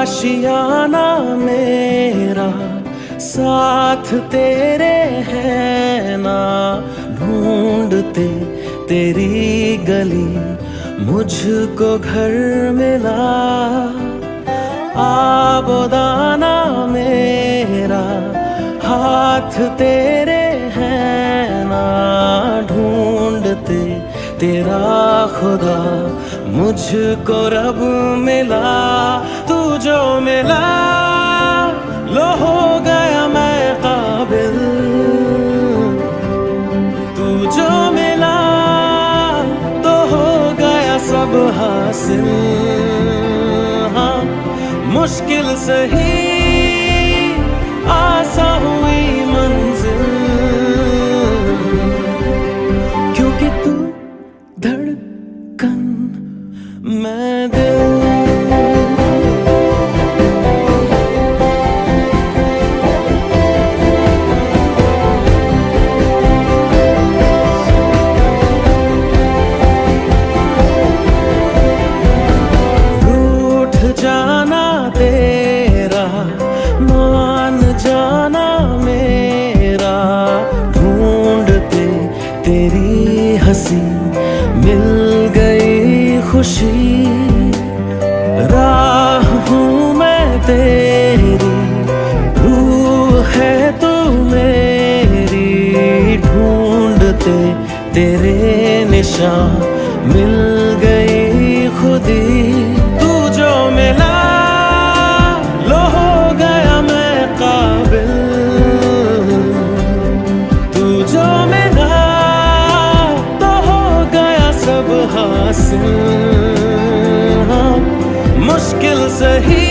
आशियाना मेरा साथ तेरे है ना, ढूंढते तेरी गली मुझको घर मिला। आबोदाना मेरा हाथ तेरे है ना, ढूंढते तेरा खुदा मुझको रब मिला। तू जो मिला लो हो गया मैं काबिल, तू जो मिला तो हो गया सब हासिल। हाँ मुश्किल सही आसा हुई मंजिल, क्योंकि तू धड़कन मैं दिल। जाना तेरा मान जाना मेरा, ढूंढते तेरी हंसी मिल गई खुशी। राह हूँ मैं तेरी, रूह है तू मेरी, ढूंढते तेरे निशान मिल गई खुदी। जो मिला लो हो गया मैं काबिल, तू जो मिला तो हो गया सब हासिल। हाँ मुश्किल सही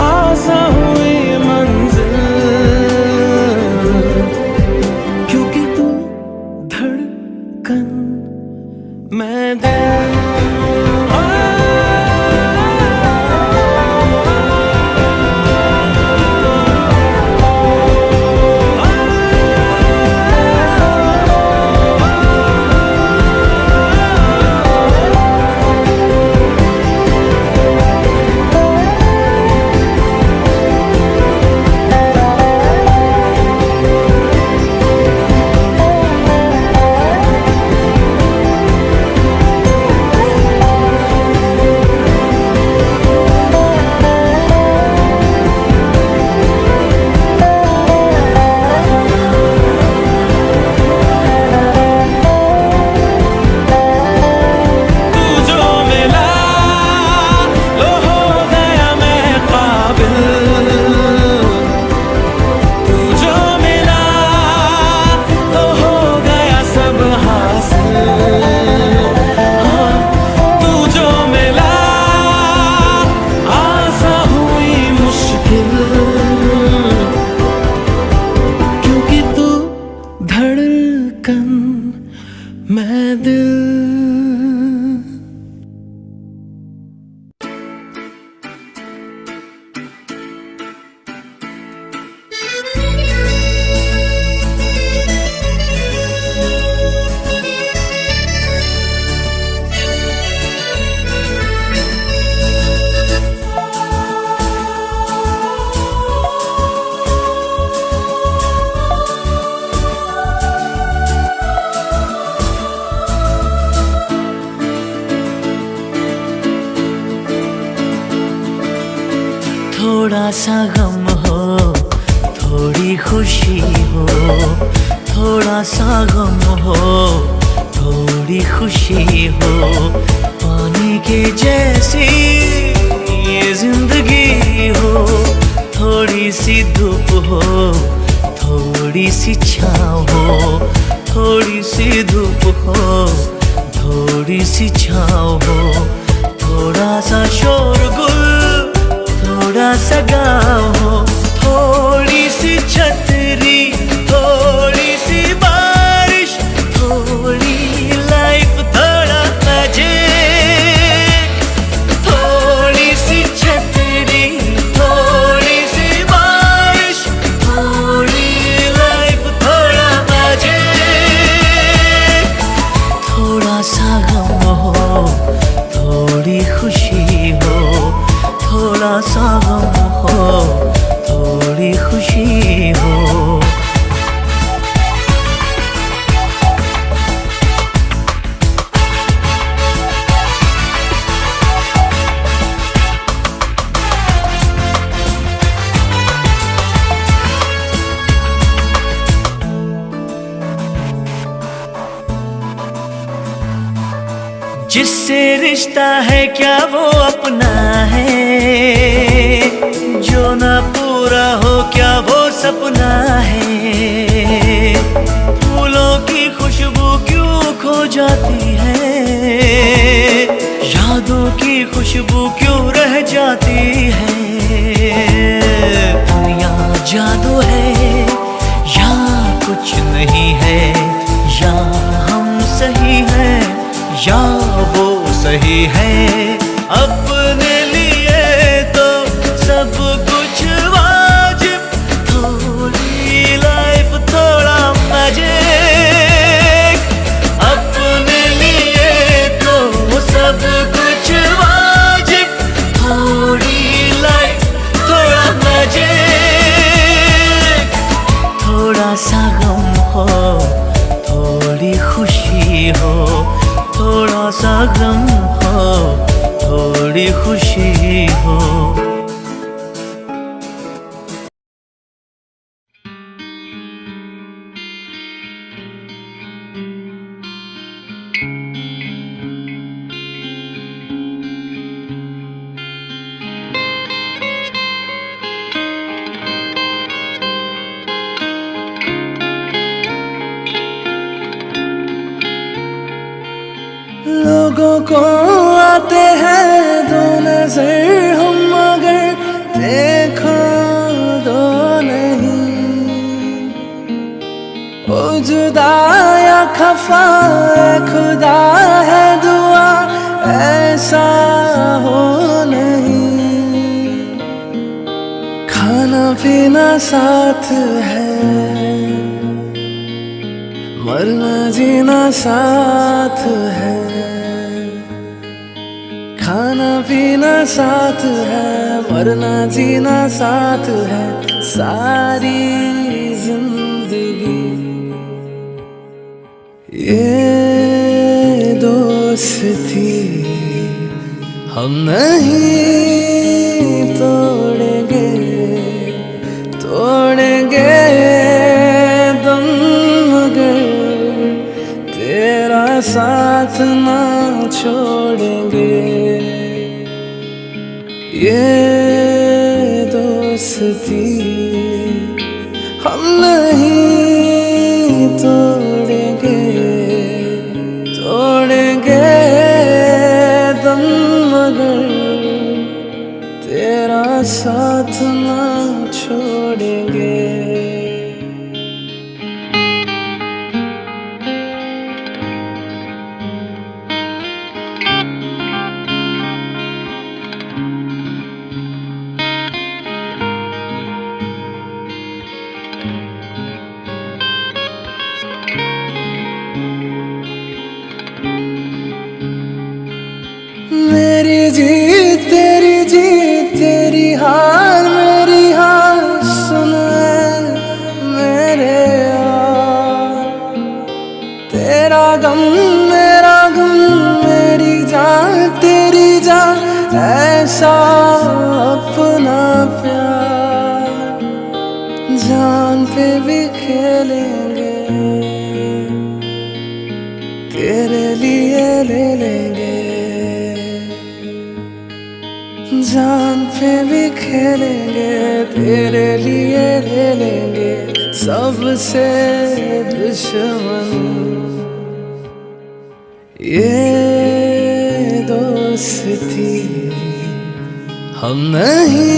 आसा हुई मंजिल, क्योंकि तू धड़कन मैं दिल। मैं दिल। थोड़ा सा गम हो थोड़ी खुशी हो, थोड़ा सा गम हो थोड़ी खुशी हो, पानी के जैसी ये जिंदगी हो। थोड़ी सी धूप हो थोड़ी सी छाँव हो, थोड़ी सी धूप हो थोड़ी सी छाँव हो। थोड़ा सा शोरगुल थोड़ा सा गाँव हो, थोड़ी सी छतरी थोड़ी सी बारिश, थोड़ी लाइफ थोड़ा मैजिक। थोड़ी सी छतरी थोड़ी सी बारिश, थोड़ी लाइफ थोड़ा मैजिक। थोड़ा सा गम हो थोड़ा सा गम हो, थोड़ी खुशी हो। जिससे रिश्ता है क्या वो अपना है, जो ना पूरा हो क्या वो सपना है। फूलों की खुशबू क्यों खो जाती है, यादों की खुशबू क्यों रह जाती है। दुनिया जादू है या कुछ नहीं है, या हम सही हैं या वो सही है। अपने लिए तो सब कुछ वाजिब, थोड़ी लाइफ थोड़ा मैजिक। अपने लिए तो सब कुछ वाजिब, थोड़ी लाइफ थोड़ा मैजिक। थोड़ा सा गम हो, थोड़ी खुशी हो, थोड़ा सा गम हो, थोड़ी खुशी हो। लोगों को आते हैं दो नजर, हम मगर देखो दो नहीं। ओ जुदा या खफा खुदा है दुआ ऐसा हो नहीं। खाना पीना साथ है, मरना जीना साथ है। खाना पीना साथ है, मरना जीना साथ है। सारी जिंदगी ये दोस्ती हम नहीं तोड़ेंगे, तोड़ेंगे दम मगर तेरा साथ ना छोड़ेंगे। ये दोस्ती हम नहीं तोड़ेंगे, तोड़ेंगे दम मगर तेरा साथ ना छोड़ेंगे। मेरी जीत तेरी जीत, तेरी हार मेरी हार। सुन मेरे यार, तेरा गम मेरा गम, मेरी जान तेरी जान। ऐसा अपना प्यार जान पे भी खेलेंगे, तेरे लिए ले लेंगे। जान पे भी खेलेंगे, तेरे लिए ले लेंगे। सबसे दुश्मन ये दोस्ती हम नहीं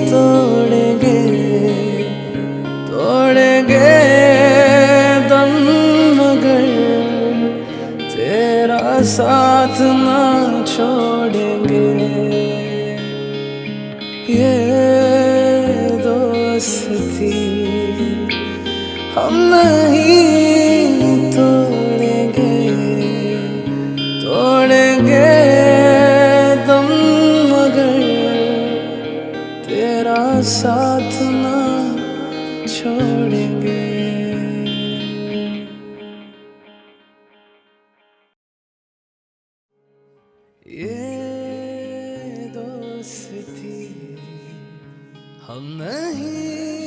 तोड़ेंगे, तोड़ेंगे दम मगर तेरा साथ ना छोड़ेंगे। ये दोस्ती हम नहीं तोड़ेंगे, तोड़ेंगे दम मगर ये दोस्ती हम नहीं